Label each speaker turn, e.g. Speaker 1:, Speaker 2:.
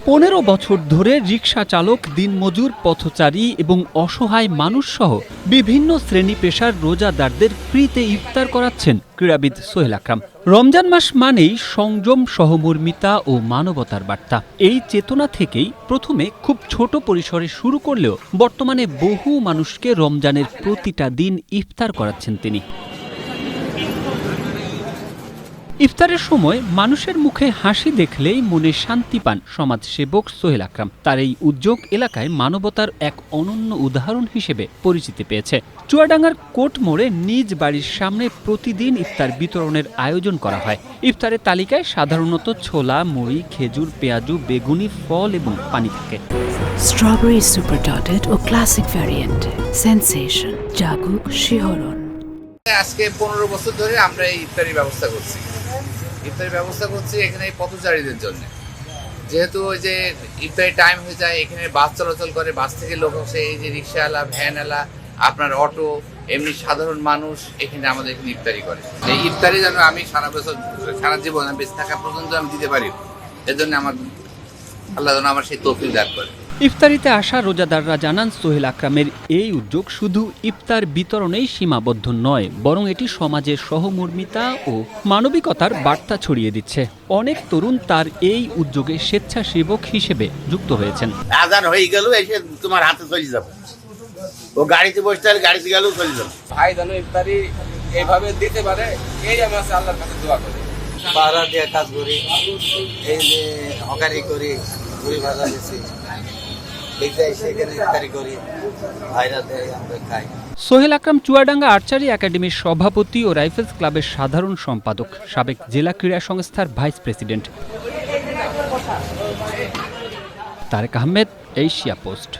Speaker 1: 15 বছর ধরে রিকশা চালক, দিনমজুর, পথচারী এবং অসহায় মানুষসহ বিভিন্ন শ্রেণী পেশার রোজাদারদের ফ্রিতে ইফতার করাচ্ছেন ক্রীড়াবিদ সোহেল আকরাম। রমজান মাস মানেই সংযম, সহমর্মিতা ও মানবতার বার্তা। এই চেতনা থেকেই প্রথমে খুব ছোট পরিসরে শুরু করলেও বর্তমানে বহু মানুষকে রমজানের প্রতিটা দিন ইফতার করাচ্ছেন তিনি। ইফতারের সময় মানুষের মুখে হাসি দেখলেই মনে শান্তি পান সমাজসেবক সোহেল আকরাম। তার এই উদ্যোগ এলাকায় মানবতার এক অনন্য উদাহরণ হিসেবে পরিচিতি পেয়েছে। চুয়াডাঙ্গার কোট মোড়ে নিজ বাড়ির সামনে প্রতিদিন ইফতার বিতরণের আয়োজন করা হয়। ইফতারের তালিকায় সাধারণত ছোলা, মুড়ি, খেজুর, পেঁয়াজু, বেগুনি, ফল এবং পানি থাকে।
Speaker 2: স্ট্রবেরি সুপার ডটেড ও ক্লাসিক ভ্যারিয়েন্ট, সেন্সেশন, জাগুক শিহরণ।
Speaker 3: আজকে 15 বছর ধরে আমরা এই ইফতারির ব্যবস্থা করছি এখানে পথচারীদের জন্য। যেহেতু ওই যে ইফতারি টাইম হয়ে যায়, এখানে বাস চলাচল করে, বাস থেকে লোক আসে, এই যে রিক্সাওয়ালা, ভ্যানওয়ালা, আপনার অটো, এমনি সাধারণ মানুষ এখানে আমাদের এখানে ইফতারি করে। এই ইফতারি যেন আমি সারা বছর, সারা জীবন বেঁচে থাকা পর্যন্ত আমি দিতে পারি, এর জন্য আল্লাহ যেন আমার সেই তৌফিক দান করে।
Speaker 1: ইফতারিতে আসা রোজাদাররা জানান, সোহেল আকরামের এই উদ্যোগ শুধু ইফতার বিতরণেই সীমাবদ্ধ নয়, বরং এটি সমাজের সহমর্মিতা ও মানবিকতার বার্তা ছড়িয়ে দিচ্ছে। অনেক তরুণ তার এই উদ্যোগে স্বেচ্ছাসেবক হিসেবে যুক্ত হয়েছেন।
Speaker 4: আজান হয়ে গেল, এসে তোমার হাতে চলে যাবে, ও গাড়িতে বসতে হলে গাড়িতে গেলেও চলে যাবে।
Speaker 3: ভাই যেন ইফতারি এইভাবে দিতে পারে, এই আমি আল্লাহর কাছে দোয়া করি।
Speaker 5: পাহারা দিয়ে কাজ করি, এই যে হকারি করি, ঘুরি ভাজা বেশি, সেখানে ইফতারি করি, ভাইরা দেয়, আমরা খাই।
Speaker 1: সোহেল আকরাম চুয়াডাঙ্গা আর্চারি একাডেমির সভাপতি ও রাইফেলস ক্লাবের সাধারণ সম্পাদক, সাবেক জেলা ক্রীড়া সংস্থার vice president. Tarek Ahmed, Asia post.